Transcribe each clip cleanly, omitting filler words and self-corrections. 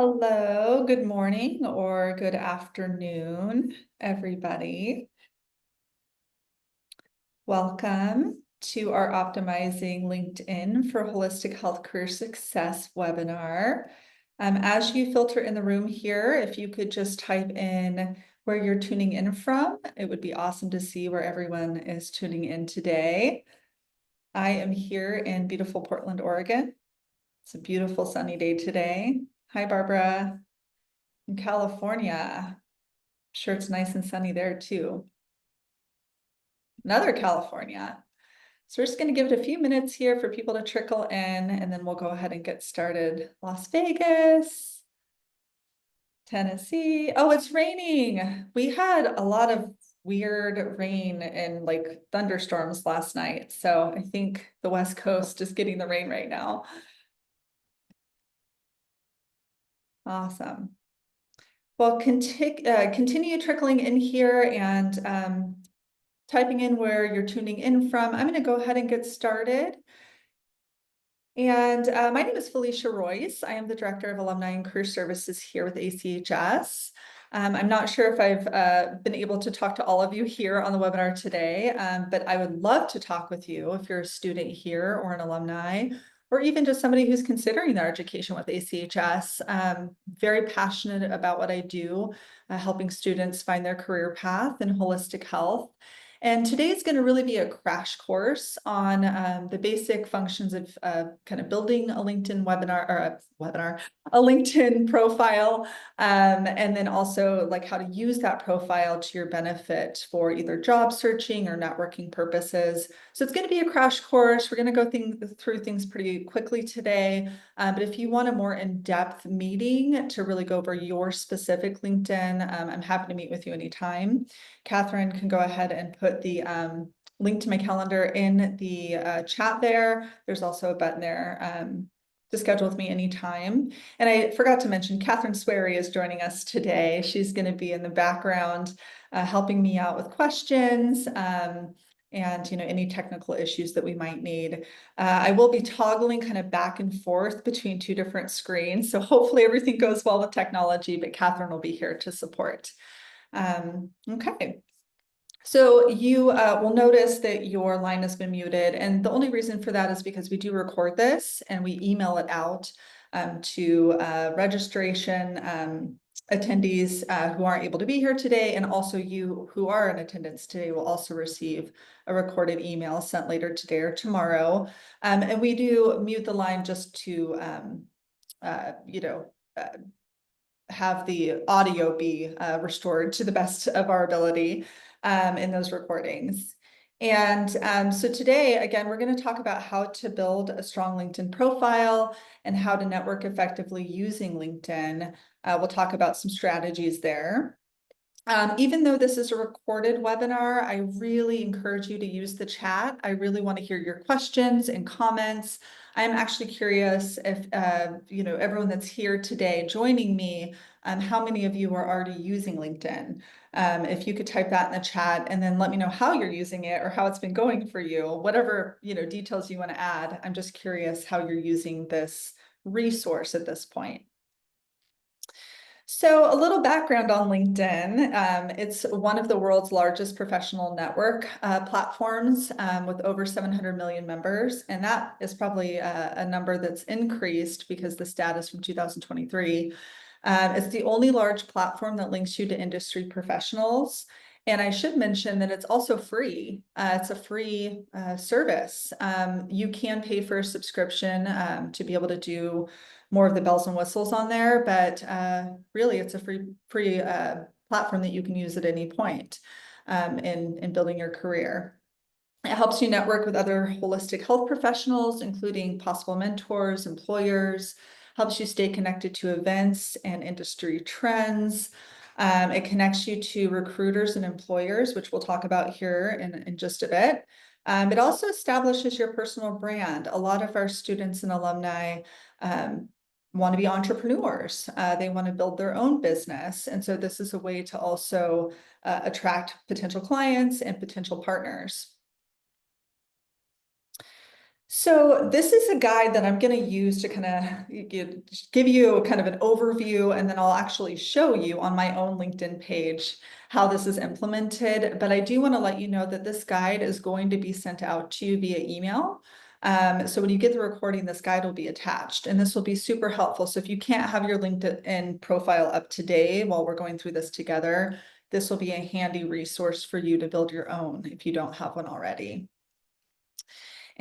Hello, good morning or good afternoon, everybody. Welcome to our Optimizing LinkedIn for Holistic Health Career Success webinar. As you filter in the room here, if you could just type in where you're tuning in from, it would be awesome to see where everyone is tuning in today. I am here in beautiful Portland, Oregon. It's a beautiful sunny day today. Hi, Barbara. In California. Sure, it's nice and sunny there too. Another California. So we're just going to give it a few minutes here for people to trickle in, and then we'll go ahead and get started. Las Vegas, Tennessee. Oh, it's raining. We had a lot of weird rain and like thunderstorms last night. So I think the West Coast is getting the rain right now. Awesome. Well, continue trickling in here and typing in where you're tuning in from. I'm going to go ahead and get started. And my name is Felicia Royce. I am the Director of Alumni and Career Services here with ACHS. I'm not sure if I've been able to talk to all of you here on the webinar today, but I would love to talk with you if you're a student here or an alumni, or even just somebody who's considering their education with ACHS. Very passionate about what I do, helping students find their career path in holistic health. And today is going to really be a crash course on the basic functions of kind of building a LinkedIn a LinkedIn profile, and then also like how to use that profile to your benefit for either job searching or networking purposes. So it's going to be a crash course. We're going to go through things pretty quickly today. But if you want a more in-depth meeting to really go over your specific LinkedIn, I'm happy to meet with you anytime. Catherine can go ahead and put the link to my calendar in the chat there. There's also a button there to schedule with me anytime. And I forgot to mention, Catherine Swery is joining us today. She's going to be in the background helping me out with questions and any technical issues that we might need. I will be toggling kind of back and forth between two different screens. So hopefully everything goes well with technology, but Catherine will be here to support. Okay. So you will notice that your line has been muted, and the only reason for that is because we do record this and we email it out to registration attendees who aren't able to be here today, and also you who are in attendance today will also receive a recorded email sent later today or tomorrow. And we do mute the line just to have the audio be restored to the best of our ability in those recordings. And so today, again, we're going to talk about how to build a strong LinkedIn profile and how to network effectively using LinkedIn. We'll talk about some strategies there. Even though this is a recorded webinar, I really encourage you to use the chat. I really want to hear your questions and comments. I'm actually curious if, everyone that's here today joining me, how many of you are already using LinkedIn? If you could type that in the chat and then let me know how you're using it or how it's been going for you, whatever, details you want to add. I'm just curious how you're using this resource at this point. So a little background on LinkedIn. It's one of the world's largest professional network platforms with over 700 million members. And that is probably a number that's increased because the stat is from 2023. It's the only large platform that links you to industry professionals. And I should mention that it's also free. It's a free service. You can pay for a subscription to be able to do more of the bells and whistles on there, but really it's a free platform that you can use at any point in building your career. It helps you network with other holistic health professionals, including possible mentors, employers, helps you stay connected to events and industry trends. It connects you to recruiters and employers, which we'll talk about here in just a bit. It also establishes your personal brand. A lot of our students and alumni want to be entrepreneurs. They want to build their own business. And so this is a way to also attract potential clients and potential partners. So this is a guide that I'm going to use to kind of give you kind of an overview, and then I'll actually show you on my own LinkedIn page how this is implemented. But I do want to let you know that this guide is going to be sent out to you via email. So when you get the recording, this guide will be attached, and this will be super helpful. So if you can't have your LinkedIn profile up to date while we're going through this together, this will be a handy resource for you to build your own if you don't have one already.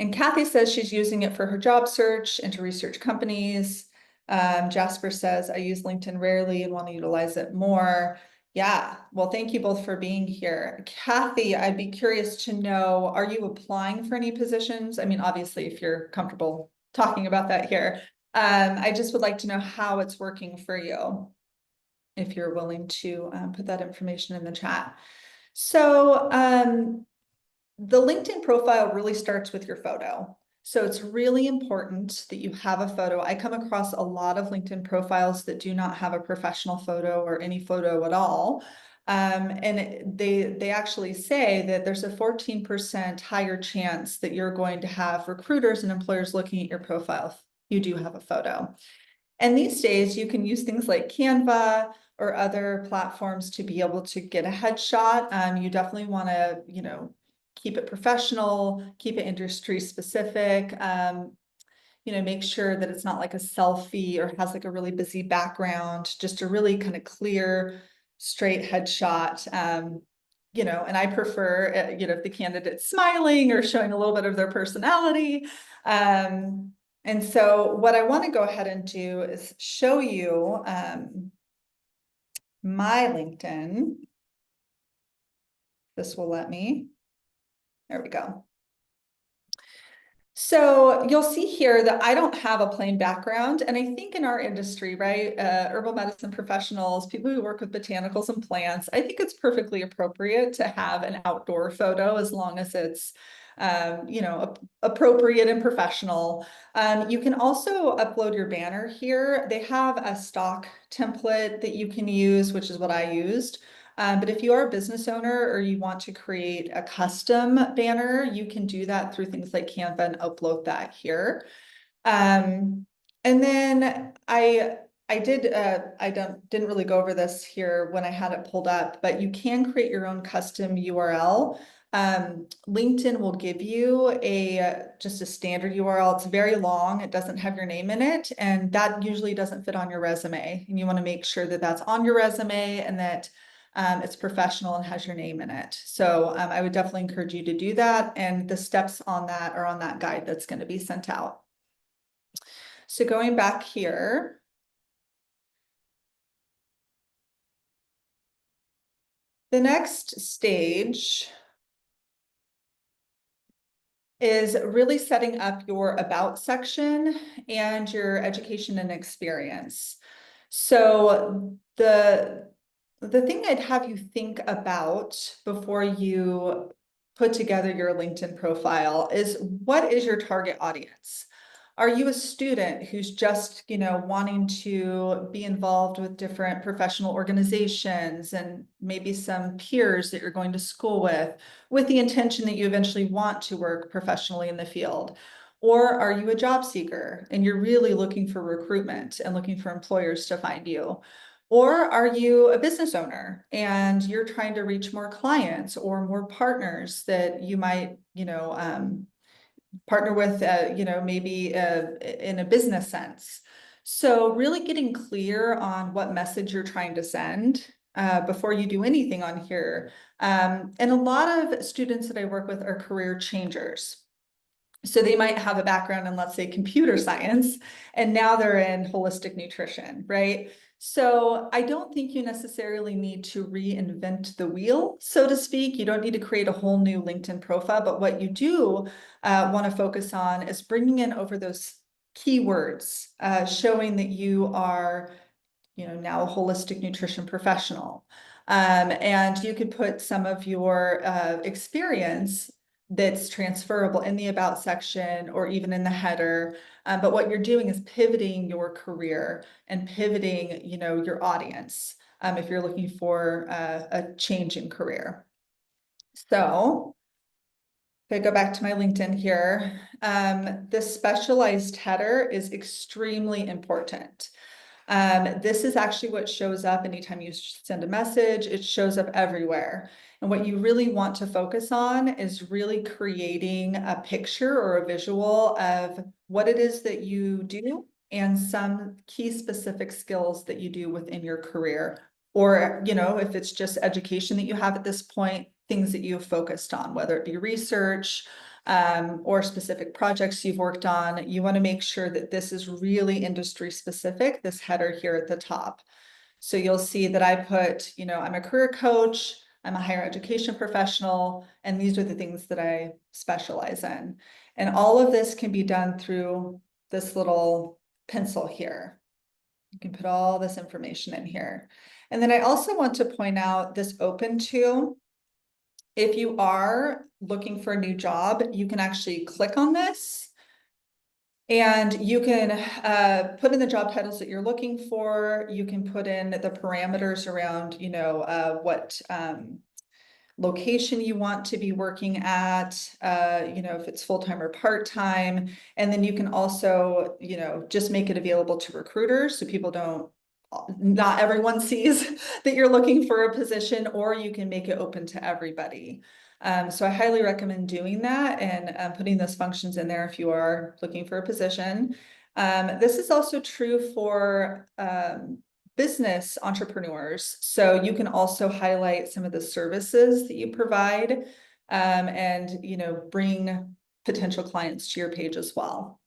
And Kathy says she's using it for her job search and to research companies. Jasper says, I use LinkedIn rarely and want to utilize it more. Yeah, well, thank you both for being here. Kathy, I'd be curious to know, are you applying for any positions? I mean, obviously, if you're comfortable talking about that here, I just would like to know how it's working for you, if you're willing to put that information in the chat. So, the LinkedIn profile really starts with your photo. So it's really important that you have a photo. I come across a lot of LinkedIn profiles that do not have a professional photo or any photo at all. And they actually say that there's a 14% higher chance that you're going to have recruiters and employers looking at your profile if you do have a photo. And these days you can use things like Canva or other platforms to be able to get a headshot. You definitely want to, keep it professional, keep it industry specific, make sure that it's not like a selfie or has like a really busy background, just a really kind of clear, straight headshot. And I prefer, if the candidate's smiling or showing a little bit of their personality. And so what I want to go ahead and do is show you my LinkedIn. This will let me. There we go. So you'll see here that I don't have a plain background. And I think in our industry, right, herbal medicine professionals, people who work with botanicals and plants, I think it's perfectly appropriate to have an outdoor photo as long as it's, appropriate and professional. You can also upload your banner here. They have a stock template that you can use, which is what I used. But if you are a business owner or you want to create a custom banner, you can do that through things like Canva and upload that here. And then I didn't really go over this here when I had it pulled up, but you can create your own custom URL. LinkedIn will give you just a standard URL. It's very long. It doesn't have your name in it, and that usually doesn't fit on your resume. And you want to make sure that that's on your resume and that it's professional and has your name in it. So I would definitely encourage you to do that. And the steps on that are on that guide that's going to be sent out. So going back here, the next stage is really setting up your about section and your education and experience. So the thing I'd have you think about before you put together your LinkedIn profile is, what is your target audience? Are you a student who's just, wanting to be involved with different professional organizations and maybe some peers that you're going to school with the intention that you eventually want to work professionally in the field? Or are you a job seeker and you're really looking for recruitment and looking for employers to find you? Or are you a business owner and you're trying to reach more clients or more partners that you might, partner with, maybe in a business sense? So really getting clear on what message you're trying to send before you do anything on here. And a lot of students that I work with are career changers. So they might have a background in, let's say, computer science, and now they're in holistic nutrition, right? So I don't think you necessarily need to reinvent the wheel, so to speak. You don't need to create a whole new LinkedIn profile, but what you do want to focus on is bringing in over those keywords, showing that you are, now a holistic nutrition professional. And you could put some of your experience that's transferable in the about section or even in the header. But what you're doing is pivoting your career and pivoting, your audience, if you're looking for a change in career. So If I go back to my LinkedIn here, this specialized header is extremely important. This is actually what shows up anytime you send a message, it shows up everywhere. And what you really want to focus on is really creating a picture or a visual of what it is that you do and some key specific skills that you do within your career. Or, if it's just education that you have at this point, things that you've focused on, whether it be research, or specific projects you've worked on, you want to make sure that this is really industry specific, this header here at the top. So you'll see that I put, I'm a career coach, I'm a higher education professional, and these are the things that I specialize in. And all of this can be done through this little pencil here. You can put all this information in here. And then I also want to point out this open to. If you are looking for a new job, you can actually click on this and you can put in the job titles that you're looking for. You can put in the parameters around, what location you want to be working at, if it's full-time or part-time. And then you can also, just make it available to recruiters so people not everyone sees that you're looking for a position, or you can make it open to everybody. So I highly recommend doing that and putting those functions in there if you are looking for a position. This is also true for business entrepreneurs. So you can also highlight some of the services that you provide, and bring potential clients to your page as well.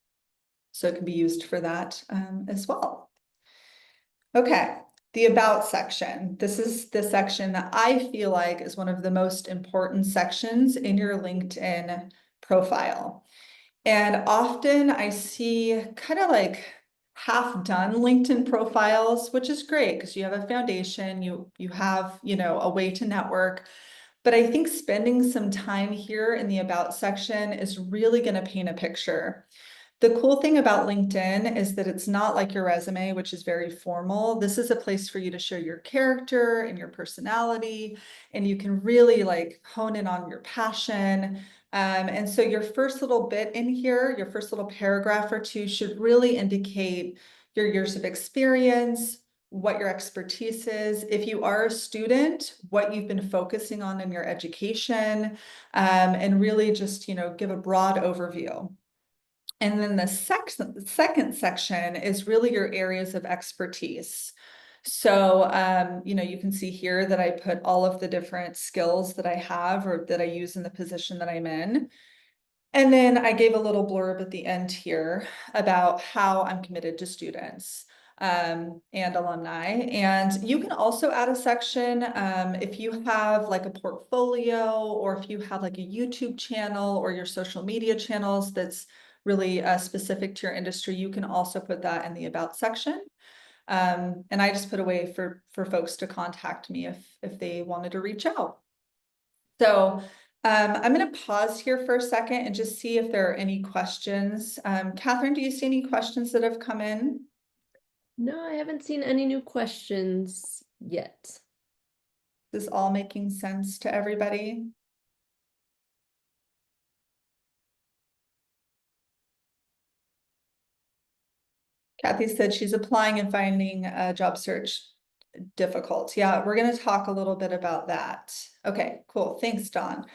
So it can be used for that as well. Okay, the about section. This is the section that I feel like is one of the most important sections in your LinkedIn profile. And often I see kind of like half done LinkedIn profiles, which is great because you have a foundation, you have, a way to network. But I think spending some time here in the about section is really going to paint a picture. The cool thing about LinkedIn is that it's not like your resume, which is very formal. This is a place for you to show your character and your personality, and you can really like hone in on your passion. And so your first little bit in here, your first little paragraph or two should really indicate your years of experience, what your expertise is. If you are a student, what you've been focusing on in your education, and really just, give a broad overview. And then the second section is really your areas of expertise. So, you can see here that I put all of the different skills that I have or that I use in the position that I'm in. And then I gave a little blurb at the end here about how I'm committed to students and alumni. And you can also add a section if you have like a portfolio, or if you have like a YouTube channel or your social media channels that's really specific to your industry, you can also put that in the about section. And I just put a way for folks to contact me if they wanted to reach out. So I'm going to pause here for a second and just see if there are any questions. Catherine, do you see any questions that have come in? No, I haven't seen any new questions yet. Is this all making sense to everybody? Kathy said she's applying and finding a job search difficult. Yeah, we're going to talk a little bit about that. Okay, cool. Thanks, Dawn.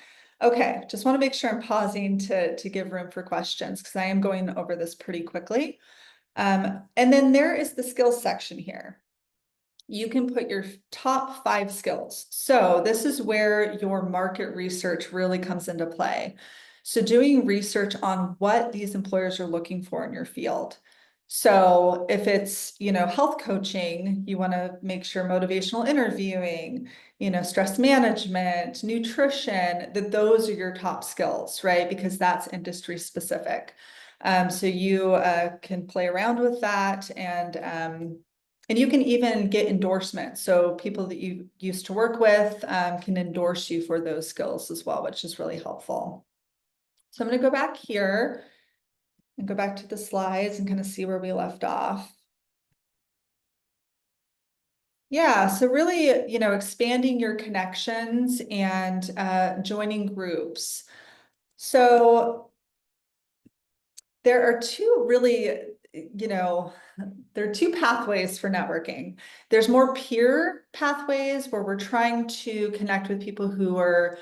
Okay, just want to make sure I'm pausing to give room for questions because I am going over this pretty quickly. And then there is the skills section here. You can put your top 5 skills. So this is where your market research really comes into play. So doing research on what these employers are looking for in your field. So if it's, health coaching, you want to make sure motivational interviewing, stress management, nutrition, that those are your top skills, right? Because that's industry specific. So you can play around with that, and you can even get endorsements. So people that you used to work with can endorse you for those skills as well, which is really helpful. So I'm going to go back here and go back to the slides and kind of see where we left off. Yeah, so really, expanding your connections and joining groups. So there are two really, there are two pathways for networking. There's more peer pathways where we're trying to connect with people who are,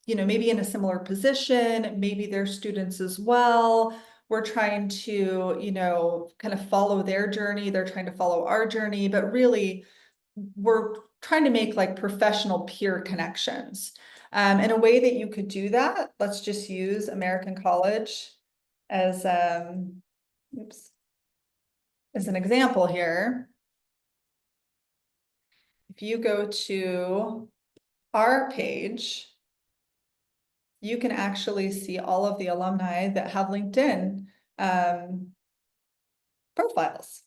maybe in a similar position, maybe they're students as well. We're trying to, kind of follow their journey. They're trying to follow our journey, but really we're trying to make like professional peer connections. And a way that you could do that, let's just use American College as oops, as an example here. If you go to our page, you can actually see all of the alumni that have LinkedIn profiles.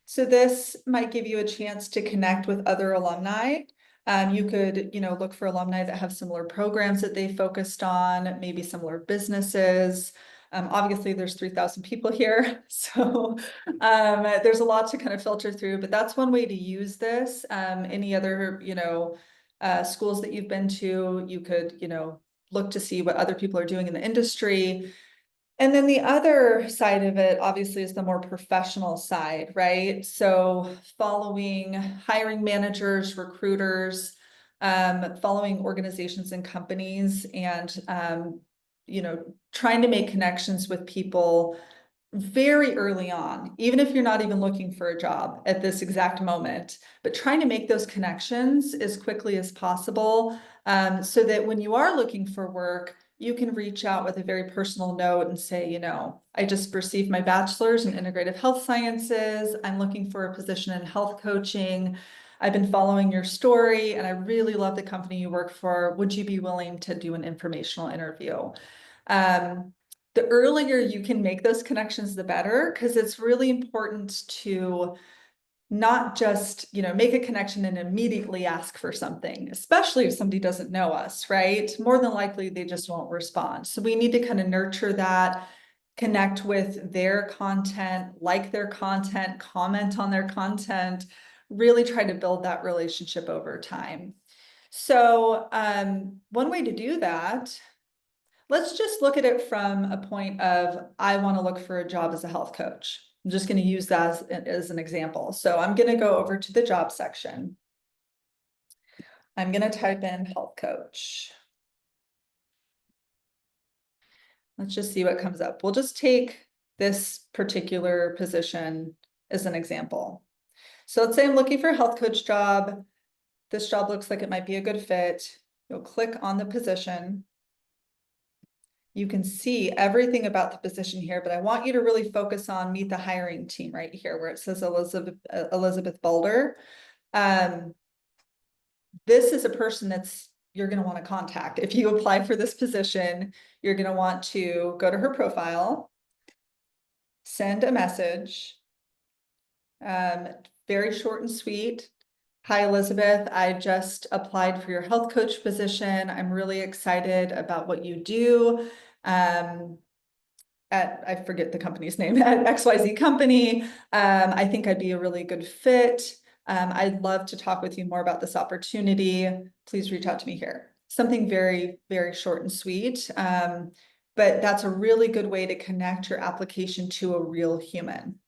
So this might give you a chance to connect with other alumni. You could, look for alumni that have similar programs that they focused on, maybe similar businesses. Obviously, there's 3,000 people here, so there's a lot to kind of filter through, but that's one way to use this. Any other, schools that you've been to, you could, look to see what other people are doing in the industry. And then the other side of it, obviously, is the more professional side, right? So following hiring managers, recruiters, following organizations and companies, and trying to make connections with people very early on, even if you're not even looking for a job at this exact moment, but trying to make those connections as quickly as possible, so that when you are looking for work, you can reach out with a very personal note and say, I just received my bachelor's in integrative health sciences. I'm looking for a position in health coaching. I've been following your story and I really love the company you work for. Would you be willing to do an informational interview? The earlier you can make those connections, the better, because it's really important to not just, make a connection and immediately ask for something, especially if somebody doesn't know us, right? More than likely, they just won't respond. So we need to kind of nurture that, connect with their content, like their content, comment on their content, really try to build that relationship over time. So one way to do that, let's just look at it from a point of, I want to look for a job as a health coach. I'm just going to use that as an example. So I'm going to go over to the job section. I'm going to type in health coach. Let's just see what comes up. We'll just take this particular position as an example. So let's say I'm looking for a health coach job. This job looks like it might be a good fit. You'll click on the position. You can see everything about the position here, but I want you to really focus on meet the hiring team right here where it says Elizabeth Boulder. This is a person you're going to want to contact. If you apply for this position, you're going to want to go to her profile, send a message, very short and sweet. Hi, Elizabeth. I just applied for your health coach position. I'm really excited about what you do. I forget the company's name, at XYZ company. I think I'd be a really good fit. I'd love to talk with you more about this opportunity. Please reach out to me here. Something very, very short and sweet. But that's a really good way to connect your application to a real human.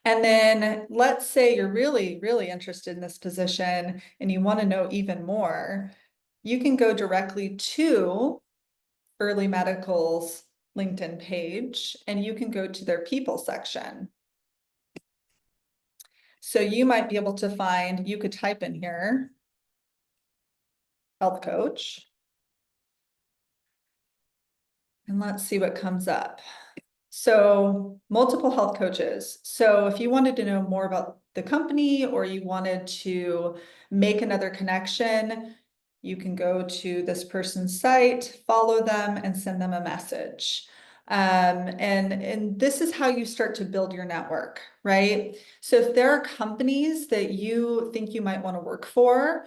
And then let's say you're really, really interested in this position and you want to know even more. You can go directly to Early Medical's LinkedIn page and you can go to their people section. So you might be able to find, you could type in here, health coach. And let's see what comes up. So multiple health coaches. So if you wanted to know more about the company or you wanted to make another connection, you can go to this person's site, follow them, and send them a message. And this is how you start to build your network, right? So if there are companies that you think you might want to work for,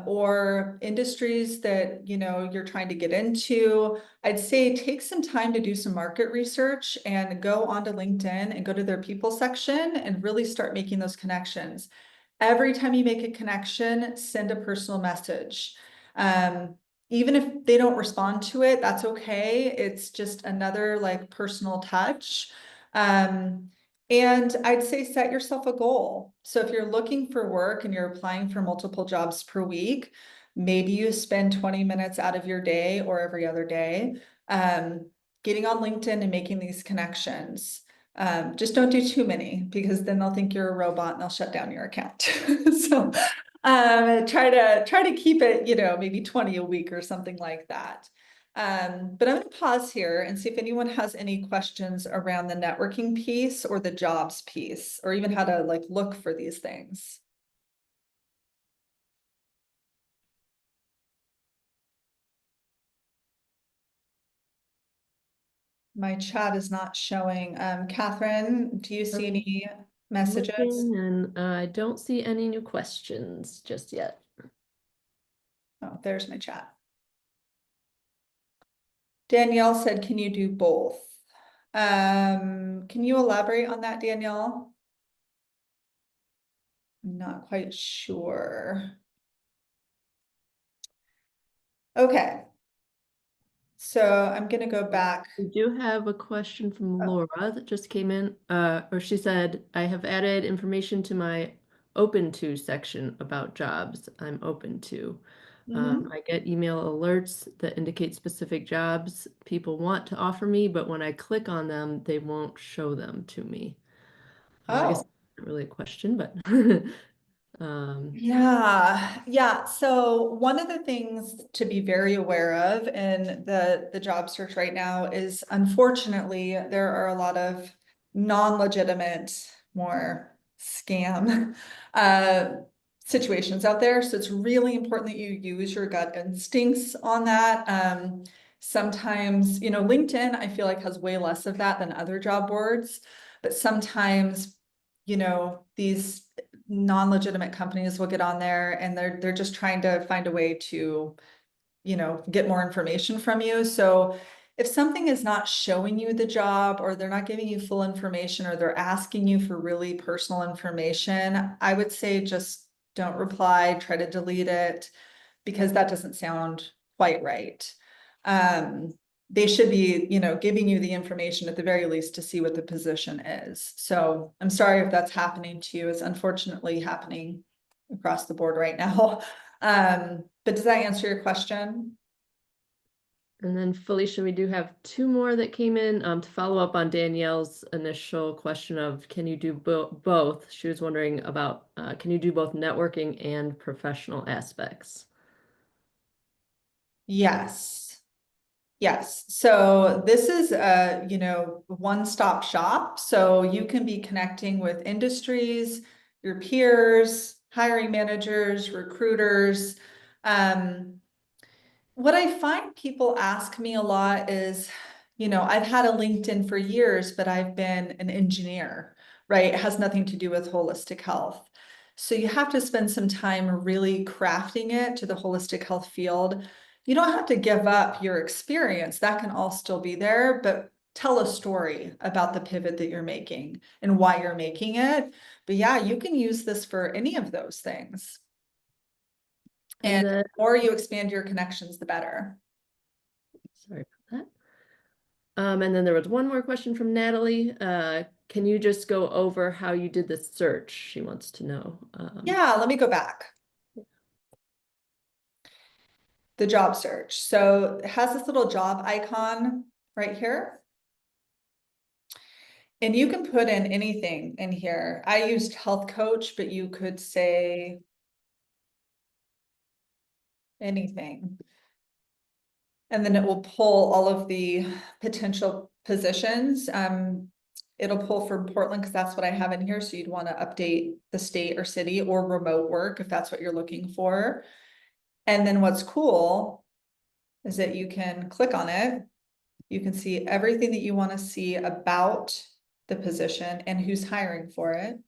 or industries that you're trying to get into, I'd say take some time to do some market research and go onto LinkedIn and go to their people section and really start making those connections. Every time you make a connection, send a personal message. even if they don't respond to it, that's okay. It's just another like personal touch. And I'd say set yourself a goal. So if you're looking for work and you're applying for multiple jobs per week, maybe you spend 20 minutes out of your day or every other day, getting on LinkedIn and making these connections. Just don't do too many because then they'll think you're a robot and they'll shut down your account. So try to keep it, maybe 20 a week or something like that. But I'm going to pause here and see if anyone has any questions around the networking piece or the jobs piece, or even how to like look for these things. My chat is not showing. Catherine, do you see any messages? Looking, and I don't see any new questions just yet. Oh, there's my chat. Danielle said, can you do both? Can you elaborate on that, Danielle? I'm not quite sure. Okay. So I'm gonna go back. We do have a question from Oh, Laura that just came in, or she said, I have added information to my open to section about jobs I'm open to. mhm. I get email alerts that indicate specific jobs people want to offer me, but when I click on them, they won't show them to me. I guess Oh. not really a question, but um, Yeah. So one of the things to be very aware of in the job search right now is unfortunately there are a lot of non-legitimate, more scam situations out there. So it's really important that you use your gut instincts on that. Sometimes, LinkedIn, I feel like has way less of that than other job boards, but sometimes, these non-legitimate companies will get on there and they're just trying to find a way to, get more information from you. So if something is not showing you the job or they're not giving you full information or they're asking you for really personal information, I would say just don't reply, try to delete it because that doesn't sound quite right. They should be, giving you the information at the very least to see what the position is. So I'm sorry if that's happening to you. It's unfortunately happening across the board right now. But does that answer your question? and then Felicia, we do have two more that came in to follow up on Danielle's initial question of can you do both? She was wondering about can you do both networking and professional aspects? Yes. Yes. So this is a, one-stop shop. So you can be connecting with industries, your peers, hiring managers, recruiters. What I find people ask me a lot is, I've had a LinkedIn for years, but I've been an engineer, right? It has nothing to do with holistic health. So you have to spend some time really crafting it to the holistic health field. You don't have to give up your experience. That can all still be there, but tell a story about the pivot that you're making and why you're making it. But yeah, you can use this for any of those things. And And then, the more you expand your connections, the better. sorry about that. And then there was one more question from Natalie. Can you just go over how you did the search? She wants to know. Yeah, let me go back. The job search. So it has this little job icon right here. And you can put in anything in here. I used health coach, but you could say anything. And then it will pull all of the potential positions. It'll pull from Portland because that's what I have in here. So you'd want to update the state or city or remote work if that's what you're looking for. And then what's cool is that you can click on it. You can see everything that you want to see about the position and who's hiring for it.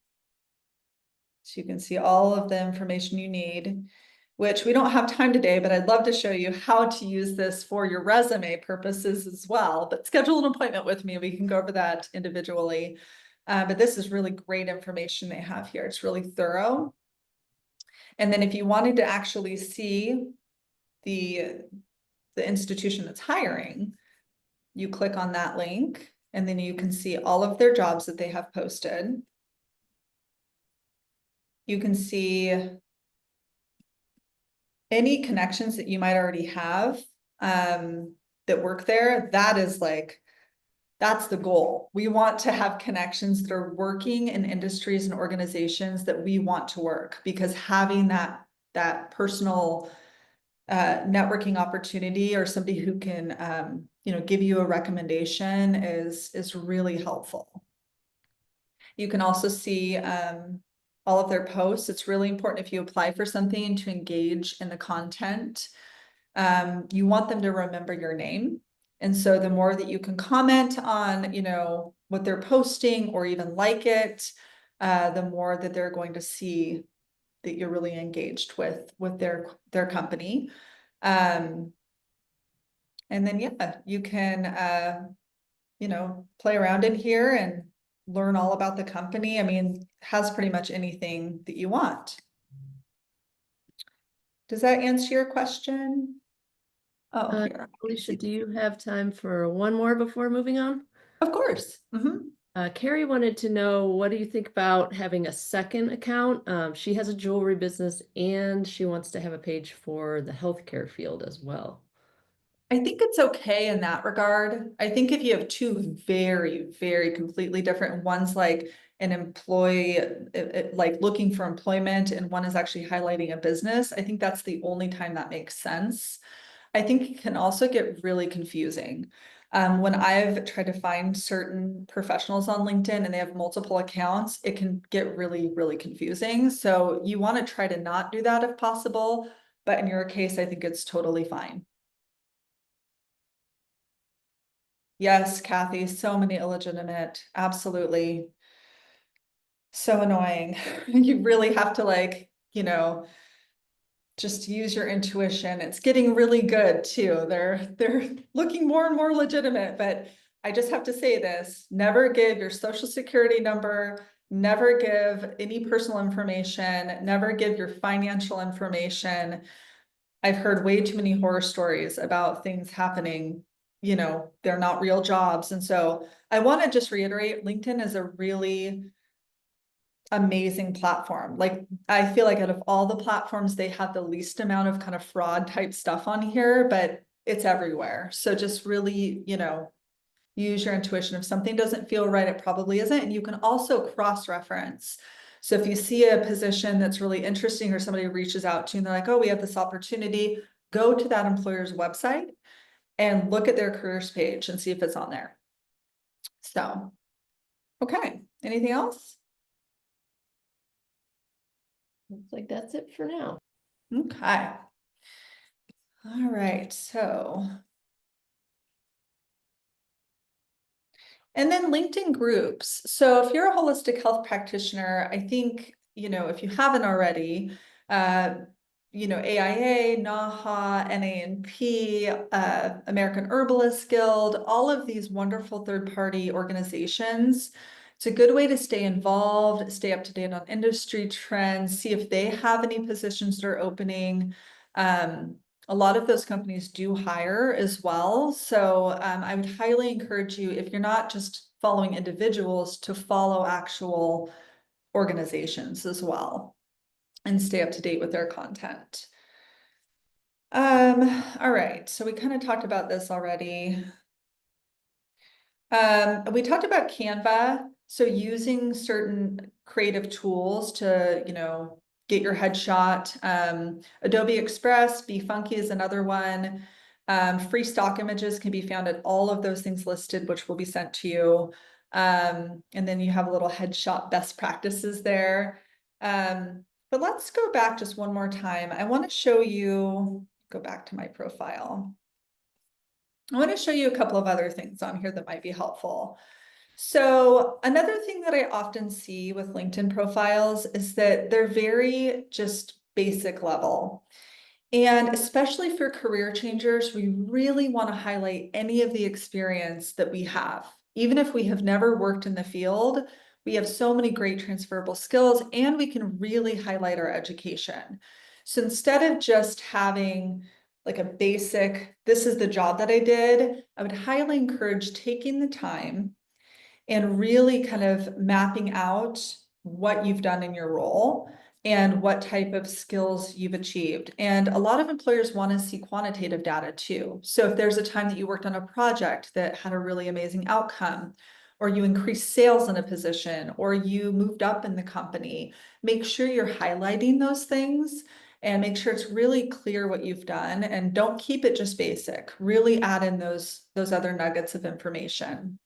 So you can see all of the information you need, which we don't have time today, but I'd love to show you how to use this for your resume purposes as well. But schedule an appointment with me. We can go over that individually. But this is really great information they have here. It's really thorough. And then if you wanted to actually see the the institution that's hiring, you click on that link and then you can see all of their jobs that they have posted. You can see any connections that you might already have that work there. That is like, that's the goal. We want to have connections that are working in industries and organizations that we want to work, because having that personal networking opportunity or somebody who can give you a recommendation is really helpful. You can also see all of their posts. It's really important if you apply for something to engage in the content. You want them to remember your name. And so the more that you can comment on, what they're posting or even like it, the more that they're going to see that you're really engaged with their company. And then, yeah, you can, play around in here and learn all about the company. I mean, it has pretty much anything that you want. Does that answer your question? Oh, here. Alicia, do you have time for one more before moving on? Of course. Carrie wanted to know, what do you think about having a second account? She has a jewelry business and she wants to have a page for the healthcare field as well. I think it's okay in that regard. I think if you have two very, very completely different ones, like an employee, like looking for employment, and one is actually highlighting a business, I think that's the only time that makes sense. I think it can also get really confusing. When I've tried to find certain professionals on LinkedIn and they have multiple accounts, it can get really, really confusing. So you want to try to not do that if possible, but in your case, I think it's totally fine. Yes, Kathy, so many illegitimate, absolutely. So annoying. You really have to just use your intuition. It's getting really good too. They're looking more and more legitimate, but I just have to say this, never give your social security number, never give any personal information, never give your financial information. I've heard way too many horror stories about things happening, they're not real jobs. And so I want to just reiterate, LinkedIn is a really amazing platform. Like, I feel like out of all the platforms, they have the least amount of kind of fraud type stuff on here, but it's everywhere. So just really, use your intuition. If something doesn't feel right, it probably isn't. And you can also cross-reference. So if you see a position that's really interesting or somebody reaches out to you and they're like, oh, we have this opportunity, go to that employer's website and look at their careers page and see if it's on there. So, okay, anything else? Looks like that's it for now. Okay. All right, so. And then LinkedIn groups. So if you're a holistic health practitioner, I think, if you haven't already, AIA, NAHA, NANP, American Herbalist Guild, all of these wonderful third-party organizations. It's a good way to stay involved, stay up to date on industry trends, see if they have any positions that are opening. A lot of those companies do hire as well. So I would highly encourage you, if you're not just following individuals, to follow actual organizations as well and stay up to date with their content. All right, so we kind of talked about this already. We talked about Canva. So using certain creative tools to, get your headshot. Adobe Express, Be Funky is another one. Free stock images can be found at all of those things listed, which will be sent to you. And then you have a little headshot best practices there. But let's go back just one more time. I want to show you, go back to my profile. I want to show you a couple of other things on here that might be helpful. So another thing that I often see with LinkedIn profiles is that they're very just basic level. And especially for career changers, we really want to highlight any of the experience that we have. Even if we have never worked in the field, we have so many great transferable skills and we can really highlight our education. So instead of just having like a basic, this is the job that I did, I would highly encourage taking the time and really kind of mapping out what you've done in your role and what type of skills you've achieved. And a lot of employers want to see quantitative data too. So if there's a time that you worked on a project that had a really amazing outcome, or you increased sales in a position, or you moved up in the company, make sure you're highlighting those things and make sure it's really clear what you've done, and don't keep it just basic. Really add in those other nuggets of information.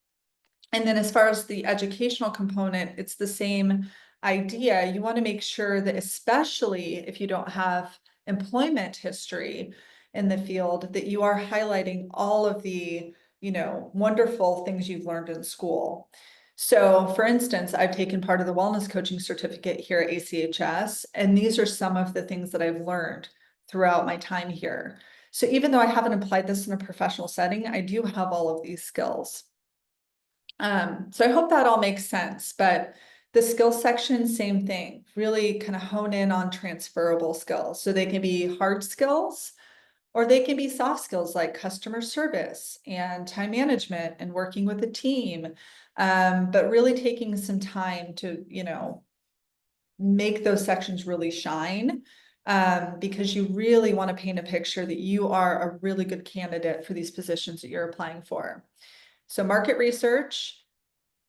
And then as far as the educational component, it's the same idea. You want to make sure that, especially if you don't have employment history in the field, that you are highlighting all of the, wonderful things you've learned in school. So for instance, I've taken part of the wellness coaching certificate here at ACHS, and these are some of the things that I've learned throughout my time here. So even though I haven't applied this in a professional setting, I do have all of these skills. So I hope that all makes sense, but the skills section, same thing, really kind of hone in on transferable skills. So they can be hard skills or they can be soft skills like customer service and time management and working with a team. But really taking some time to, make those sections really shine, because you really want to paint a picture that you are a really good candidate for these positions that you're applying for. So market research.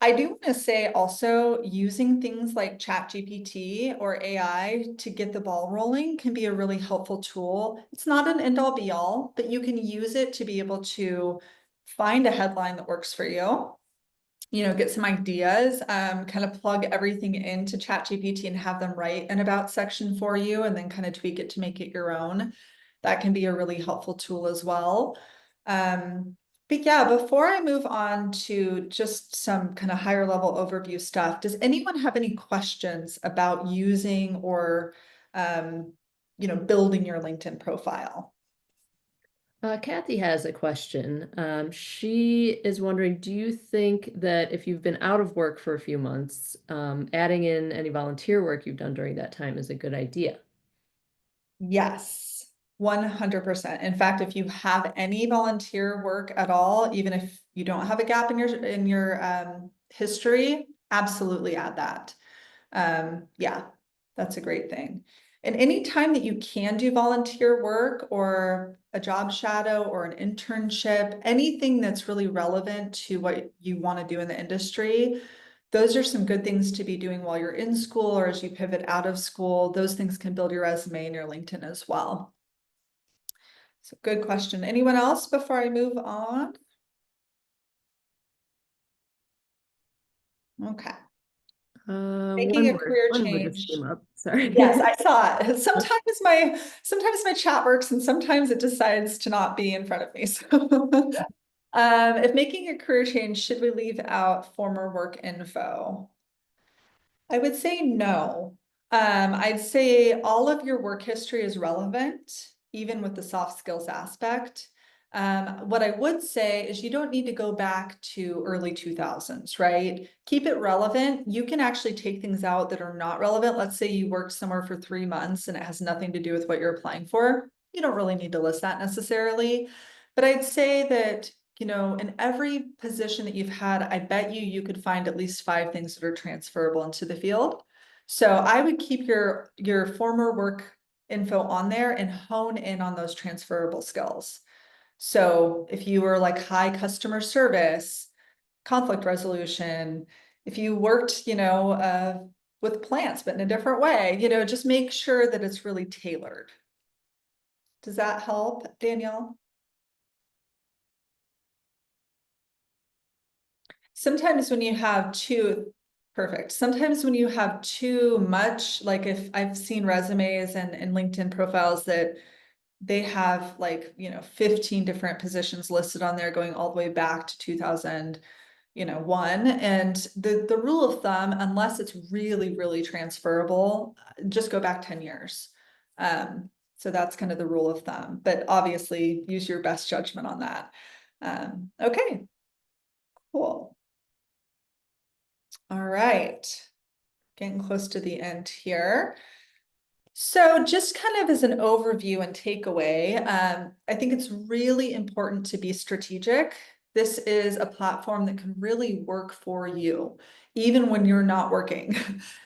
I do want to say also using things like ChatGPT or AI to get the ball rolling can be a really helpful tool. It's not an end all be all, but you can use it to be able to find a headline that works for you, get some ideas, kind of plug everything into ChatGPT and have them write an about section for you and then kind of tweak it to make it your own. That can be a really helpful tool as well. But yeah, before I move on to just some kind of higher level overview stuff, does anyone have any questions about using or, building your LinkedIn profile? Kathy has a question. She is wondering, do you think that if you've been out of work for a few months, adding in any volunteer work you've done during that time is a good idea? Yes, 100%. In fact, if you have any volunteer work at all, even if you don't have a gap in your history, absolutely add that. Yeah, that's a great thing. And any time that you can do volunteer work or a job shadow or an internship, anything that's really relevant to what you want to do in the industry, those are some good things to be doing while you're in school or as you pivot out of school. Those things can build your resume and your LinkedIn as well. So good question. Anyone else before I move on? Okay. Making a career One word just change. came up. Sorry. Yes, I saw it. Sometimes my chat works and sometimes it decides to not be in front of me. So if making a career change, should we leave out former work info? I would say no. I'd say all of your work history is relevant, even with the soft skills aspect. What I would say is you don't need to go back to early 2000s, right? Keep it relevant. You can actually take things out that are not relevant. Let's say you worked somewhere for 3 months and it has nothing to do with what you're applying for. You don't really need to list that necessarily. But I'd say that in every position that you've had, I bet you could find at least 5 things that are transferable into the field. So I would keep your former work info on there and hone in on those transferable skills. So if you were like high customer service, conflict resolution, if you worked, with plants, but in a different way, just make sure that it's really tailored. Does that help, Danielle? Sometimes when you have perfect. Sometimes when you have too much, like if I've seen resumes and LinkedIn profiles that they have 15 different positions listed on there going all the way back to 2001. And the rule of thumb, unless it's really, really transferable, just go back 10 years. So that's kind of the rule of thumb, but obviously use your best judgment on that. Okay, cool. All right, getting close to the end here. So just kind of as an overview and takeaway, I think it's really important to be strategic. This is a platform that can really work for you, even when you're not working.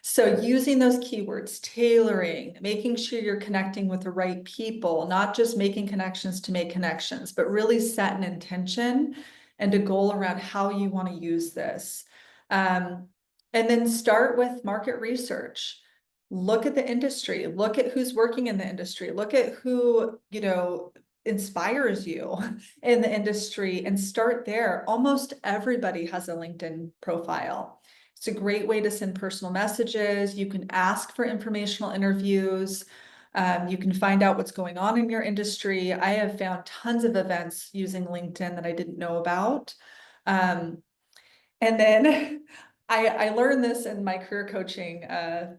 So using those keywords, tailoring, making sure you're connecting with the right people, not just making connections to make connections, but really set an intention and a goal around how you want to use this. Um, and then start with market research. Look at the industry, look at who's working in the industry, look at who, inspires you in the industry and start there. Almost everybody has a LinkedIn profile. It's a great way to send personal messages. You can ask for informational interviews. You can find out what's going on in your industry. I have found tons of events using LinkedIn that I didn't know about. And then I learned this in my career coaching, uh,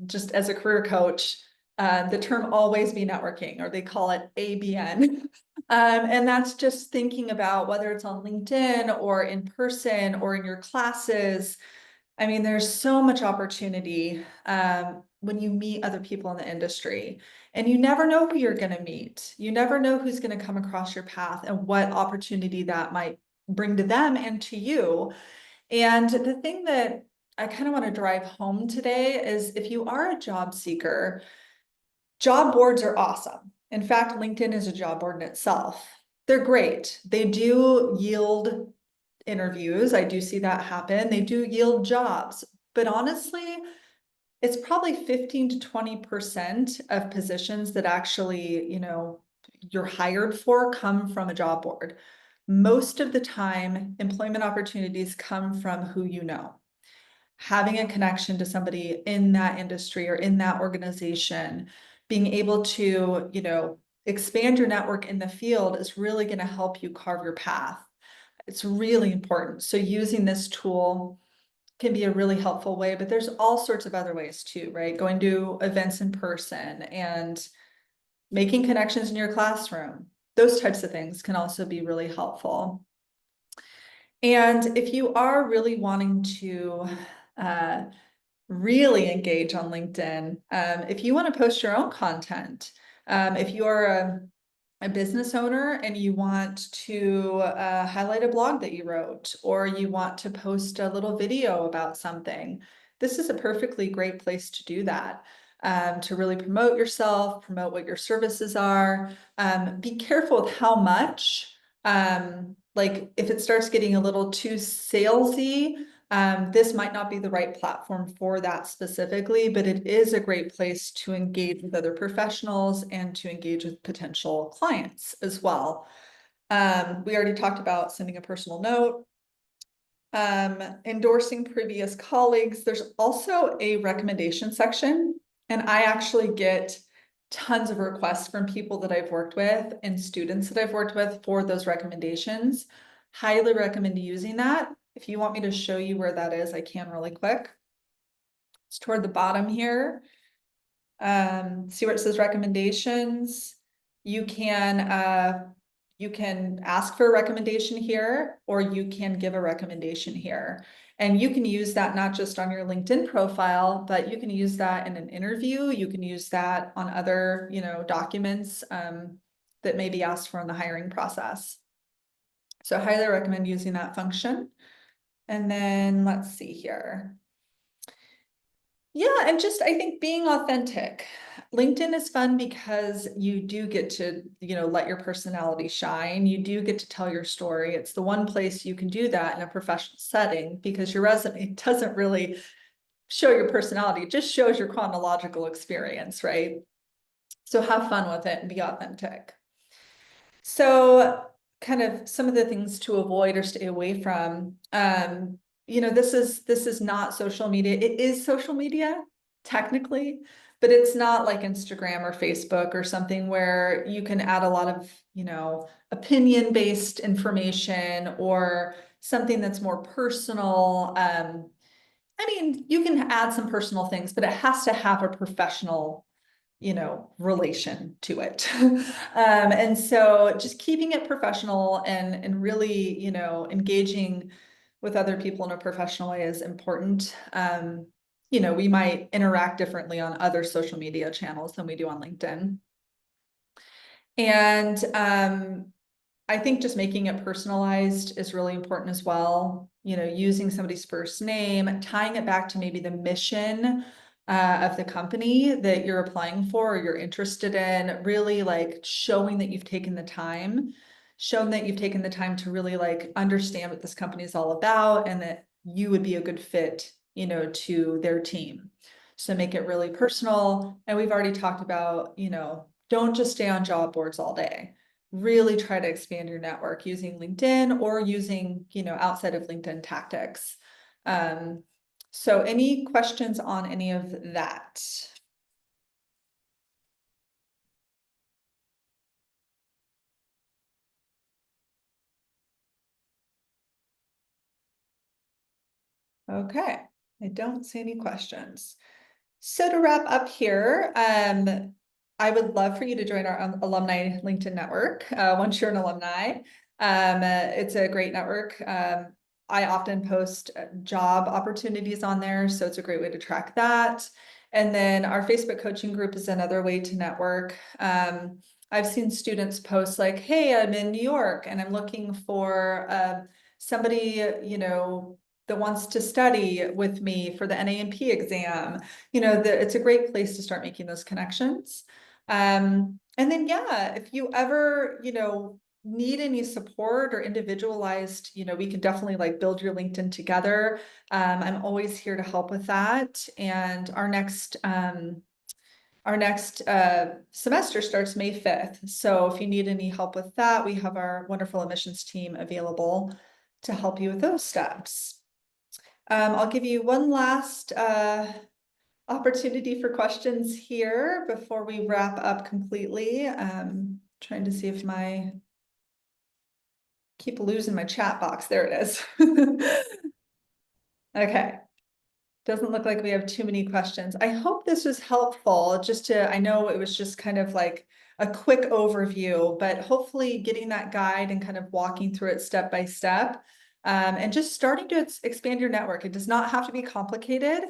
just as a career coach, the term always be networking, or they call it ABN. And that's just thinking about whether it's on LinkedIn or in person or in your classes. I mean, there's so much opportunity when you meet other people in the industry, and you never know who you're going to meet. You never know who's going to come across your path and what opportunity that might bring to them and to you. And the thing that I kind of want to drive home today is if you are a job seeker, job boards are awesome. In fact, LinkedIn is a job board in itself. They're great. They do yield interviews. I do see that happen. They do yield jobs. But honestly, it's probably 15 to 20% of positions that actually, you're hired for come from a job board. Most of the time, employment opportunities come from who you know. Having a connection to somebody in that industry or in that organization, being able to, expand your network in the field is really going to help you carve your path. It's really important. So using this tool can be a really helpful way, but there's all sorts of other ways too, right? Going to events in person and making connections in your classroom. Those types of things can also be really helpful. And if you are really wanting to uh, really engage on LinkedIn, if you want to post your own content, if you're a business owner and you want to highlight a blog that you wrote, or you want to post a little video about something, this is a perfectly great place to do that. To really promote yourself, promote what your services are. Be careful with how much. Like if it starts getting a little too salesy, this might not be the right platform for that specifically, but it is a great place to engage with other professionals and to engage with potential clients as well. We already talked about sending a personal note, endorsing previous colleagues. There's also a recommendation section, and I actually get tons of requests from people that I've worked with and students that I've worked with for those recommendations. Highly recommend using that. If you want me to show you where that is, I can really quick. It's toward the bottom here. See where it says recommendations. You can ask for a recommendation here, or you can give a recommendation here. And you can use that not just on your LinkedIn profile, but you can use that in an interview. You can use that on other, documents that may be asked for in the hiring process. So I highly recommend using that function. And then let's see here. Yeah, and just I think being authentic. LinkedIn is fun because you do get to, let your personality shine. You do get to tell your story. It's the one place you can do that in a professional setting because your resume doesn't really show your personality. It just shows your chronological experience, right? So have fun with it and be authentic. So kind of some of the things to avoid or stay away from. This is not social media. It is social media, technically, but it's not like Instagram or Facebook or something where you can add a lot of, opinion-based information or something that's more personal. I mean, you can add some personal things, but it has to have a professional relation to it. And so just keeping it professional and really, engaging with other people in a professional way is important. you know, we might interact differently on other social media channels than we do on LinkedIn. And I think just making it personalized is really important as well. You know, using somebody's first name, tying it back to maybe the mission of the company that you're applying for or you're interested in, really like showing that you've taken the time, to really like understand what this company is all about and that you would be a good fit, you know, to their team. So make it really personal. And we've already talked about, you know, don't just stay on job boards all day. Really try to expand your network using LinkedIn or using, you know, outside of LinkedIn tactics. So any questions on any of that? Okay, I don't see any questions. So to wrap up here, I would love for you to join our alumni LinkedIn network once you're an alumni. It's a great network. I often post job opportunities on there, so it's a great way to track that. And then our Facebook coaching group is another way to network. I've seen students post like, hey, I'm in New York and I'm looking for somebody, you know, that wants to study with me for the NAMP exam. You know, it's a great place to start making those connections. And then, yeah, if you ever, you know, need any support or individualized, you know, we can definitely like build your LinkedIn together. I'm always here to help with that. And our next semester starts May 5th. So if you need any help with that, we have our wonderful admissions team available to help you with those steps. I'll give you one last opportunity for questions here before we wrap up completely. Trying to see if keep losing my chat box. There it is. Okay. Doesn't look like we have too many questions. I hope this was helpful I know it was just kind of like a quick overview, but hopefully getting that guide and kind of walking through it step by step. And just starting to expand your network. It does not have to be complicated.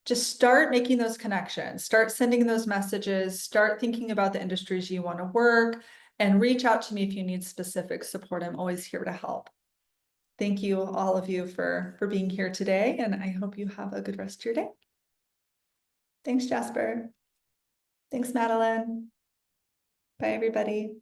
Just start making those connections, start sending those messages, start thinking about the industries you want to work, and reach out to me if you need specific support. I'm always here to help. Thank you, all of you, for being here today, and I hope you have a good rest of your day. Thanks, Jasper. Thanks, Madeline. Bye, everybody.